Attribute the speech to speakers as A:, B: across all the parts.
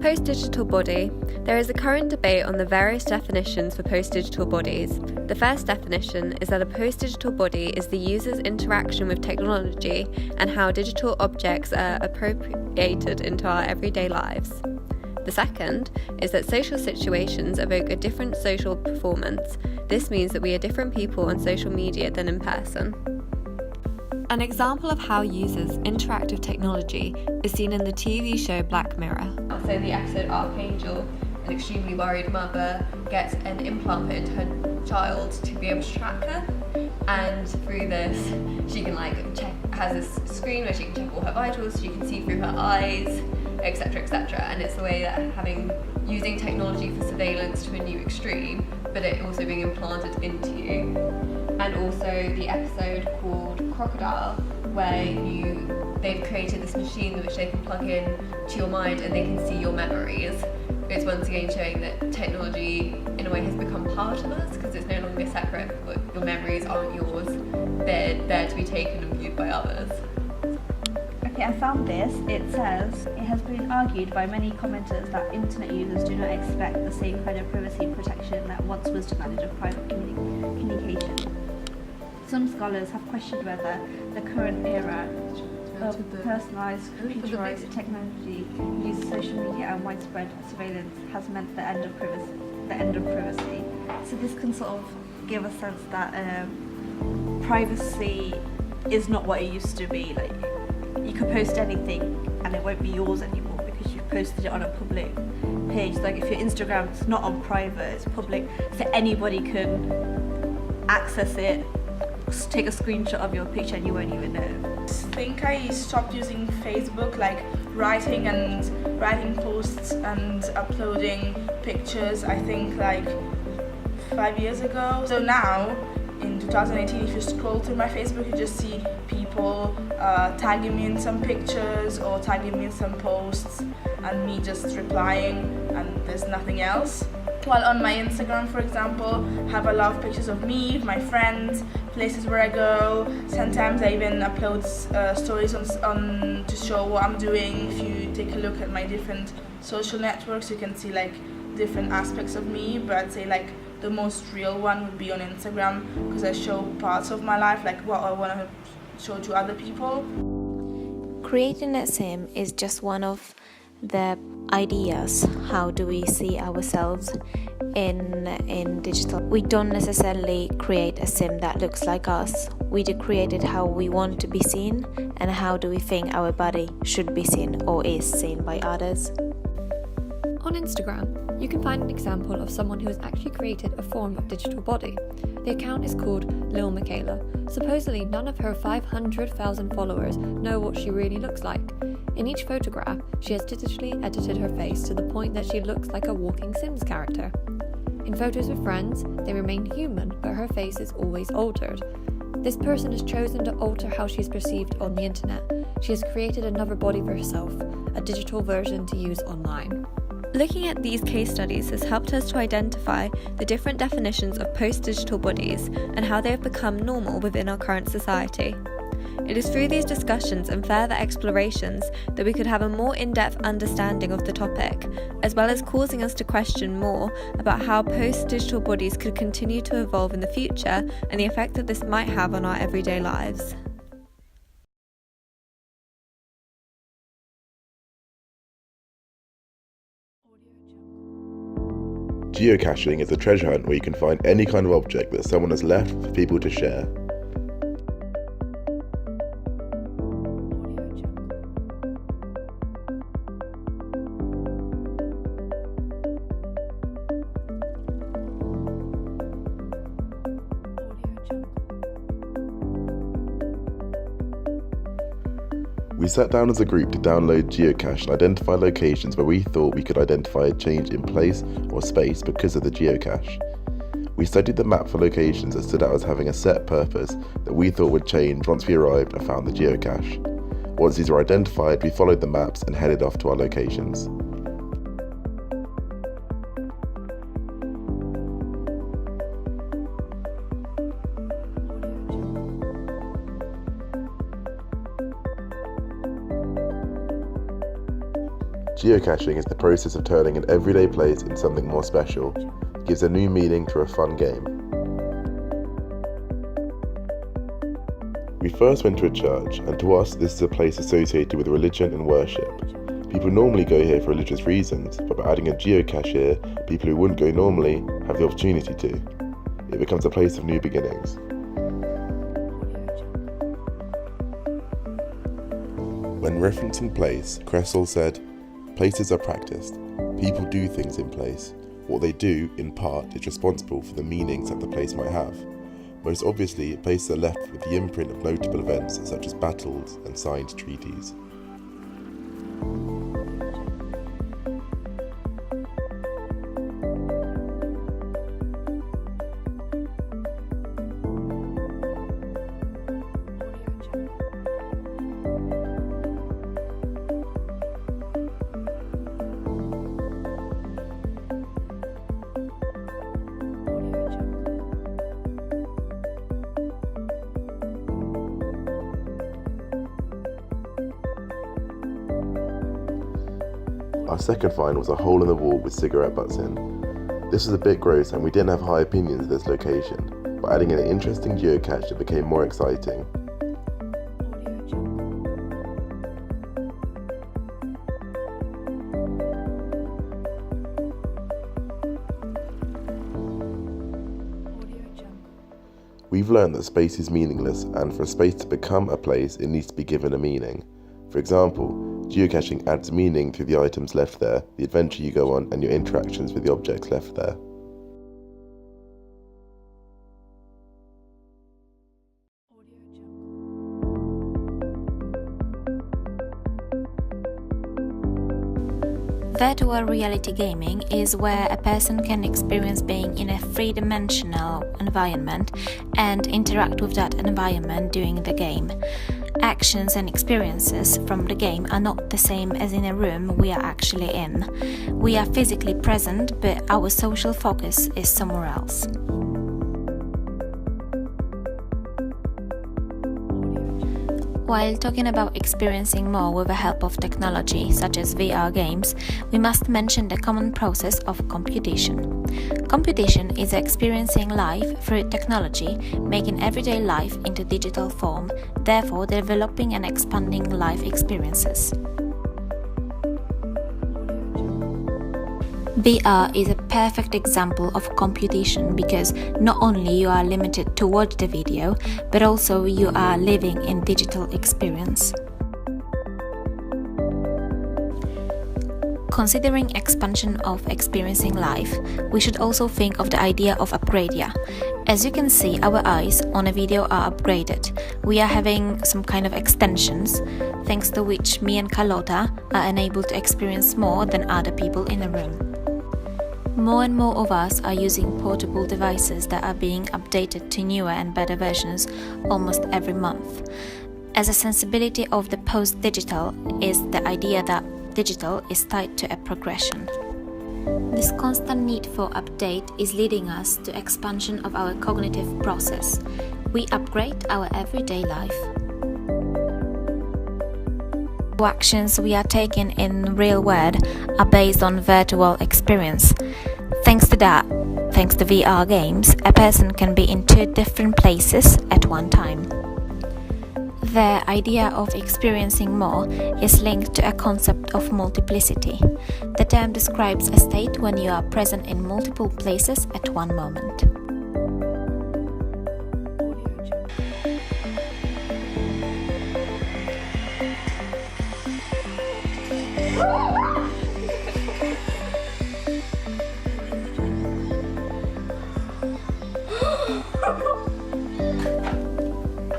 A: Post-digital body. There is a current debate on the various definitions for post-digital bodies. The first definition is that a post-digital body is the user's interaction with technology and how digital objects are appropriated into our everyday lives. The second is that social situations evoke a different social performance. This means that we are different people on social media than in person. An example of how users interact with technology is seen in the TV show Black Mirror. So the episode Archangel, an extremely worried mother, gets an implant put into her child to be able to track her, and through this she can check, has this screen where she can check all her vitals, so you can see through her eyes, etc, etc. And it's the way that using technology for surveillance to a new extreme, but it also being implanted into you. And also the episode called Crocodile, where they've created this machine which they can plug in to your mind and they can see your memories. It's once again showing that technology in a way has become part of us, because it's no longer separate. Your memories aren't yours, they're there to be taken and viewed by others.
B: Okay, I found this. It says, it has been argued by many commenters that internet users do not expect the same kind of privacy protection that once was demanded of private communication. Some scholars have questioned whether the current era of personalised, computerised technology, use of social media and widespread surveillance has meant the end of privacy. So this can sort of give a sense that privacy is not what it used to be. Like, you could post anything and it won't be yours anymore because you've posted it on a public page. Like if your Instagram's not on private, it's public, so anybody can access it, take a screenshot of your picture and you won't even know.
C: I think I stopped using Facebook, writing posts and uploading pictures, I think 5 years ago. So now, in 2018, if you scroll through my Facebook, you just see people tagging me in some pictures or tagging me in some posts and me just replying, and there's nothing else. While on my Instagram, for example, I have a lot of pictures of me, my friends, places where I go. Sometimes I even upload stories on to show what I'm doing. If you take a look at my different social networks, you can see different aspects of me, but I'd say the most real one would be on Instagram, because I show parts of my life, what I want to show to other people.
D: Creating a sim is just one of the ideas. How do we see ourselves in digital? We don't necessarily create a sim that looks like us. We do create it how we want to be seen, and how do we think our body should be seen or is seen by others.
A: On Instagram, you can find an example of someone who has actually created a form of digital body. The account is called Lil Michaela. Supposedly, none of her 500,000 followers know what she really looks like. In each photograph, she has digitally edited her face to the point that she looks like a walking Sims character. In photos with friends, they remain human, but her face is always altered. This person has chosen to alter how she is perceived on the internet. She has created another body for herself, a digital version to use online. Looking at these case studies has helped us to identify the different definitions of post-digital bodies and how they have become normal within our current society. It is through these discussions and further explorations that we could have a more in-depth understanding of the topic, as well as causing us to question more about how post-digital bodies could continue to evolve in the future and the effect that this might have on our everyday lives.
E: Geocaching is a treasure hunt where you can find any kind of object that someone has left for people to share. We sat down as a group to download Geocache and identify locations where we thought we could identify a change in place or space because of the geocache. We studied the map for locations that stood out as having a set purpose that we thought would change once we arrived and found the geocache. Once these were identified, we followed the maps and headed off to our locations. Geocaching is the process of turning an everyday place into something more special. It gives a new meaning through a fun game. We first went to a church, and to us this is a place associated with religion and worship. People normally go here for religious reasons, but by adding a geocache here, people who wouldn't go normally have the opportunity to. It becomes a place of new beginnings. When referencing place, Cressel said, "Places are practiced. People do things in place. What they do, in part, is responsible for the meanings that the place might have. Most obviously, places are left with the imprint of notable events such as battles and signed treaties." Our second find was a hole in the wall with cigarette butts in. This was a bit gross and we didn't have high opinions of this location, but adding in an interesting geocache it became more exciting. We've learned that space is meaningless, and for a space to become a place it needs to be given a meaning. For example, geocaching adds meaning through the items left there, the adventure you go on, and your interactions with the objects left there.
D: Virtual reality gaming is where a person can experience being in a three-dimensional environment and interact with that environment during the game. Actions and experiences from the game are not the same as in a room we are actually in. We are physically present, but our social focus is somewhere else. While talking about experiencing more with the help of technology, such as VR games, we must mention the common process of computation. Computation is experiencing life through technology, making everyday life into digital form, therefore developing and expanding life experiences. VR is a perfect example of computation because not only you are limited to watch the video, but also you are living in digital experience. Considering expansion of experiencing life, we should also think of the idea of upgradia. As you can see, our eyes on a video are upgraded. We are having some kind of extensions, thanks to which me and Carlotta are enabled to experience more than other people in the room. More and more of us are using portable devices that are being updated to newer and better versions almost every month. As a sensibility of the post-digital is the idea that digital is tied to a progression. This constant need for update is leading us to expansion of our cognitive process. We upgrade our everyday life. Actions we are taking in real world are based on virtual experience. Thanks to that, thanks to VR games, a person can be in two different places at one time. The idea of experiencing more is linked to a concept of multiplicity. The term describes a state when you are present in multiple places at one moment.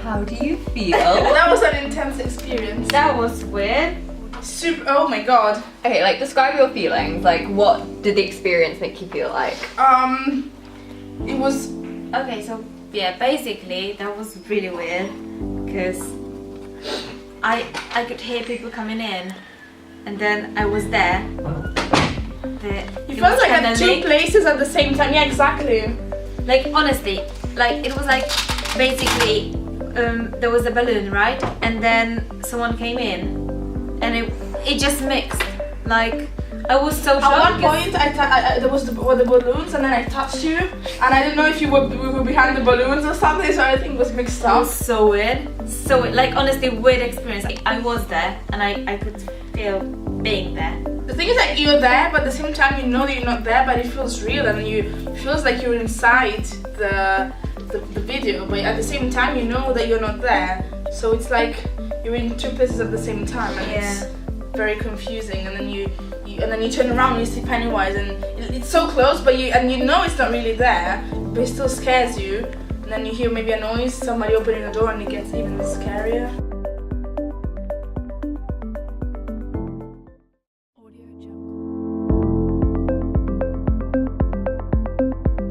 A: How do you feel?
C: That was an intense experience.
A: That was weird.
C: Super. Oh my god.
A: Okay, like describe your feelings. Like, what did the experience make you feel like?
C: It was.
A: Okay, so yeah, basically that was really weird because I could hear people coming in, and then I was there.
C: You felt like at two places at the same time. Yeah, exactly.
A: Like honestly, like it was like basically there was a balloon, right? And then someone came in, and it just mixed
F: Like, I was so
C: At
F: shocked.
C: one point, there was the balloons, and then I touched you, and I didn't know if we were behind the balloons or something, so everything was mixed
F: It
C: up.
F: was so weird. So, like, honestly, weird experience. I was there, and I could feel being there.
C: The thing is that you're there, but at the same time you know that you're not there, but it feels real, and it feels like you're inside the video, but at the same time you know that you're not there. So it's like you're in two places at the same time, and it's very confusing. And then you turn around and you see Pennywise, and it's so close, but you know it's not really there, but it still scares you. And then you hear maybe a noise, somebody opening the door, and it gets even scarier.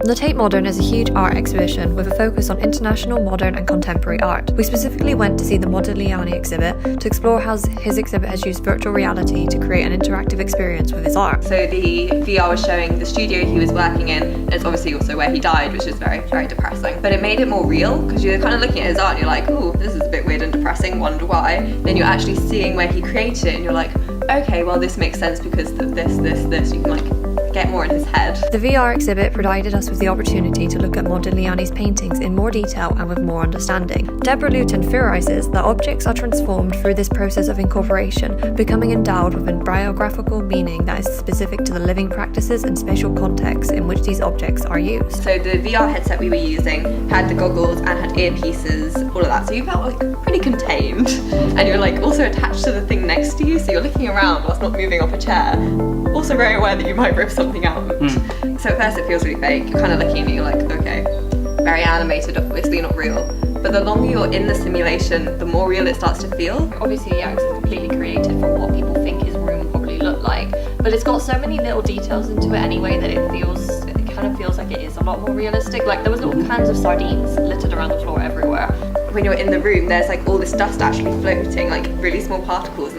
A: The Tate Modern is a huge art exhibition with a focus on international, modern and contemporary art. We specifically went to see the Modigliani exhibit to explore how his exhibit has used virtual reality to create an interactive experience with his art.
G: So the VR was showing the studio he was working in, and it's obviously also where he died, which is very, very depressing. But it made it more real, because you're kind of looking at his art and you're like, oh, this is a bit weird and depressing, wonder why. Then you're actually seeing where he created it and you're like, okay, well this makes sense because of this. You can like get more in his head.
A: The VR exhibit provided us with the opportunity to look at Modigliani's paintings in more detail and with more understanding. Deborah Luton theorizes that objects are transformed through this process of incorporation, becoming endowed with a biographical meaning that is specific to the living practices and spatial contexts in which these objects are used.
G: So the VR headset we were using had the goggles and had earpieces, all of that, so you felt like pretty contained, and you're like also attached to the thing next to you, so you're looking around whilst not moving off a chair, also very aware that you might rip something out. So at first it feels really fake, you're kind of looking at it, you're like, okay, very animated, obviously not real, but the longer you're in the simulation, the more real it starts to feel.
H: Obviously, yeah, 'cause it's completely created from what people think his room will probably look like, but it's got so many little details into it anyway that it kind of feels like it is a lot more realistic. Like there was little cans of sardines littered around the floor everywhere.
G: When you're in the room, there's like all this dust actually floating, like really small particles,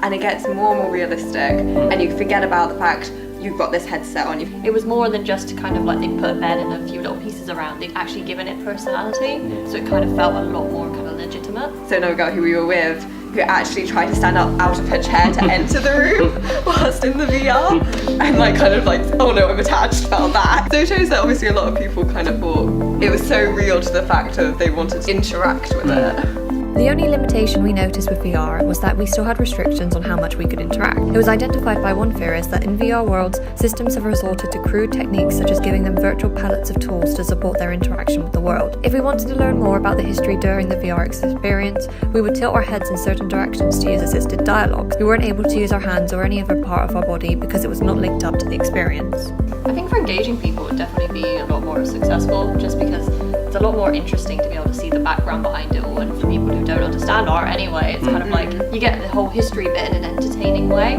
G: and it gets more and more realistic, and you forget about the fact you've got this headset on you.
H: It was more than just kind of like they put a bed and a few little pieces around. They'd actually given it personality, so it kind of felt a lot more kind of legitimate.
G: So another girl who we were with, who actually tried to stand up out of her chair to enter the room whilst in the VR, and like kind of like, oh no, I'm attached, fell back. So it shows that obviously a lot of people kind of thought it was so real to the fact of they wanted to interact with it.
A: The only limitation we noticed with VR was that we still had restrictions on how much we could interact. It was identified by one theorist that in VR worlds, systems have resorted to crude techniques such as giving them virtual palettes of tools to support their interaction with the world. If we wanted to learn more about the history during the VR experience, we would tilt our heads in certain directions to use assisted dialogue. We weren't able to use our hands or any other part of our body because it was not linked up to the experience.
H: I think for engaging people it would definitely be a lot more successful, just because it's a lot more interesting to be able to see the background behind it all, and for people who don't understand art anyway, it's kind of like you get the whole history bit in an entertaining way.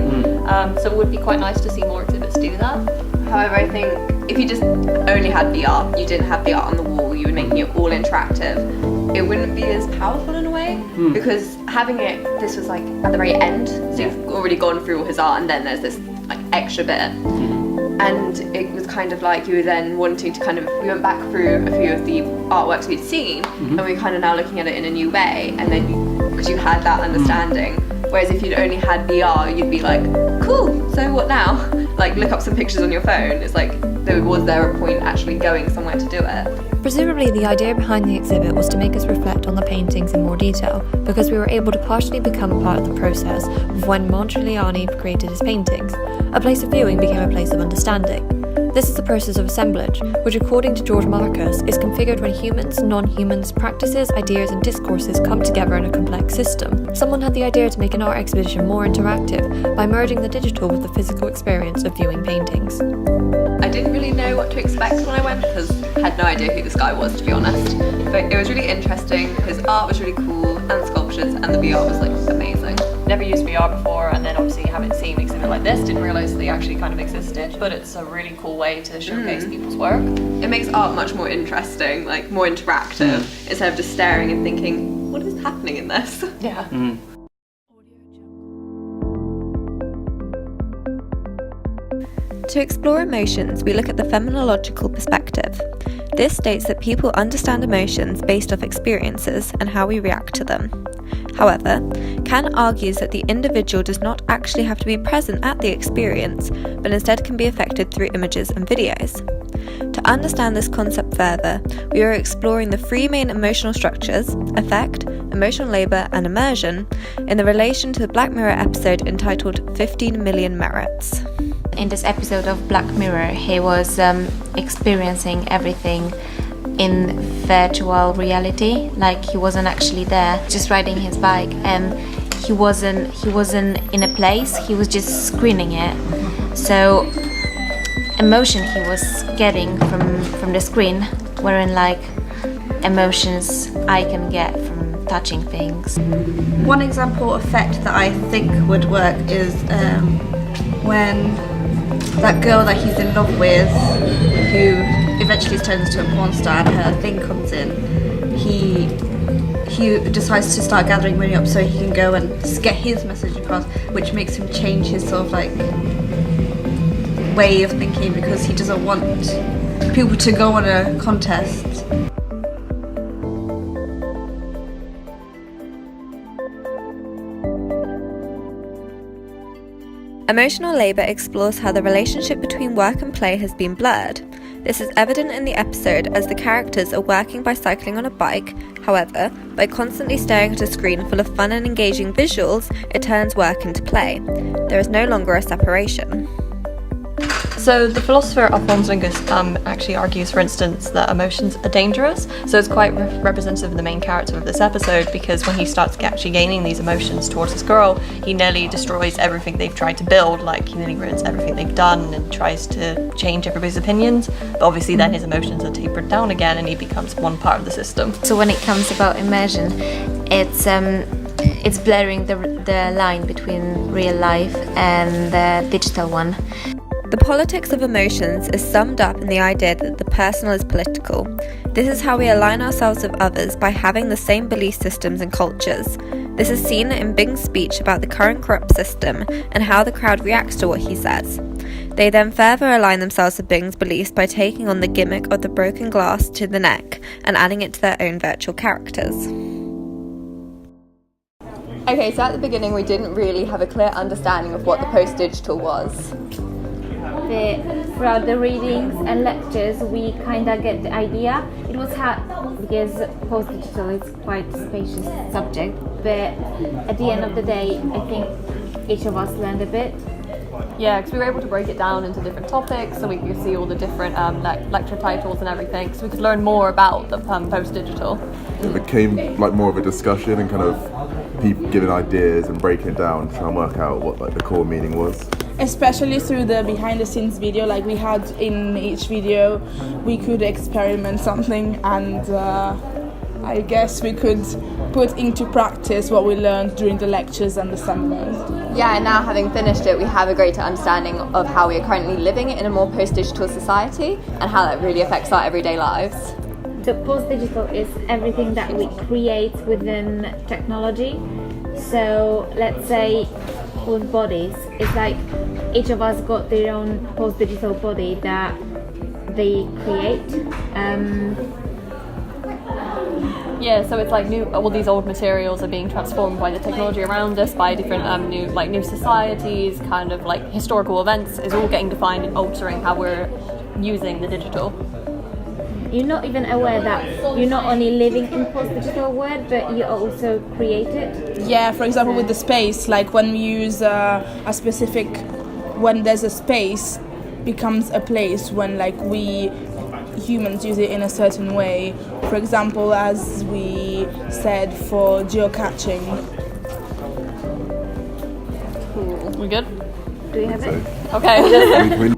H: So it would be quite nice to see more exhibits do that.
G: However, I think if you just only had VR, you didn't have the art on the wall, you were making it all interactive, it wouldn't be as powerful in a way, because having it, this was like at the very end, so you've already gone through all his art and then there's this like extra bit. And it was kind of like you were then wanting to we went back through a few of the artworks we'd seen, and we were kind of now looking at it in a new way, and then you had that understanding. Whereas if you'd only had VR, you'd be like, cool, so what now? Like look up some pictures on your phone. It's like, was there a point actually going somewhere to do it?
A: Presumably the idea behind the exhibit was to make us reflect on the paintings in more detail, because we were able to partially become a part of the process of when Modigliani created his paintings. A place of viewing became a place of understanding. This is the process of assemblage, which according to George Marcus is configured when humans, non-humans, practices, ideas and discourses come together in a complex system. Someone had the idea to make an art exhibition more interactive by merging the digital with the physical experience of viewing paintings.
G: I didn't really know what to expect when I went, because I had no idea who this guy was, to be honest. But it was really interesting, his art was really cool, and the sculptures, and the VR was like amazing.
H: Never used VR before, and then obviously having seen an exhibit like this, didn't realise they actually kind of existed, but it's a really cool way to showcase people's work.
G: It makes art much more interesting, like more interactive, instead of just staring and thinking, what is happening in this?
H: Yeah.
A: To explore emotions, we look at the phenomenological perspective. This states that people understand emotions based off experiences and how we react to them. However, Kant argues that the individual does not actually have to be present at the experience, but instead can be affected through images and videos. To understand this concept further, we are exploring the three main emotional structures, affect, emotional labour and immersion, in the relation to the Black Mirror episode entitled 15 Million Merits.
D: In this episode of Black Mirror, he was experiencing everything in virtual reality, like he wasn't actually there, just riding his bike, and he wasn't in a place, he was just screening it. So emotion he was getting from the screen weren't like emotions I can get from touching things.
B: One example effect that I think would work is when that girl that he's in love with, who eventually turns into a porn star and her thing comes in, he decides to start gathering money up so he can go and get his message across, which makes him change his sort of like way of thinking, because he doesn't want people to go on a contest.
A: Emotional labour explores how the relationship between work and play has been blurred. This is evident in the episode as the characters are working by cycling on a bike. However, by constantly staring at a screen full of fun and engaging visuals, it turns work into play. There is no longer a separation.
H: So the philosopher Alphonse Lingus actually argues, for instance, that emotions are dangerous. So it's quite representative of the main character of this episode, because when he starts actually gaining these emotions towards this girl, he nearly destroys everything they've tried to build, like he nearly ruins everything they've done and tries to change everybody's opinions. But obviously then his emotions are tapered down again and he becomes one part of the system.
D: So when it comes about immersion, it's blurring the line between real life and the digital one.
A: The politics of emotions is summed up in the idea that the personal is political. This is how we align ourselves with others by having the same belief systems and cultures. This is seen in Bing's speech about the current corrupt system and how the crowd reacts to what he says. They then further align themselves with Bing's beliefs by taking on the gimmick of the broken glass to the neck and adding it to their own virtual characters.
G: Okay, so at the beginning we didn't really have a clear understanding of what the post-digital was.
I: Throughout the readings and lectures, we kind of get the idea. It was hard because post-digital is quite a spacious subject, but at the end of the day, I think each of us learned a bit.
H: Yeah, because we were able to break it down into different topics, so we could see all the different lecture titles and everything, so we could learn more about the post-digital.
E: It became like more of a discussion and kind of people giving ideas and breaking it down, trying to work out what like the core meaning was.
C: Especially through the behind the scenes video, like we had in each video, we could experiment something, and I guess we could put into practice what we learned during the lectures and the seminars.
G: Yeah, and now having finished it, we have a greater understanding of how we are currently living in a more post-digital society and how that really affects our everyday lives.
I: So post-digital is everything that we create within technology. So let's say with bodies, it's like each of us got their own post-digital body that they create.
H: Yeah, so it's like all these old materials are being transformed by the technology around us, by different new societies, kind of like historical events is all getting defined and altering how we're using the digital.
I: You're not even aware that you're not only living in post-digital world, but you also create it.
C: Yeah, for example, with the space, like when we use when there's a space, becomes a place when like we humans use it in a certain way. For example, as we said for geocaching.
H: Cool. We good?
I: Do you have it?
H: Okay.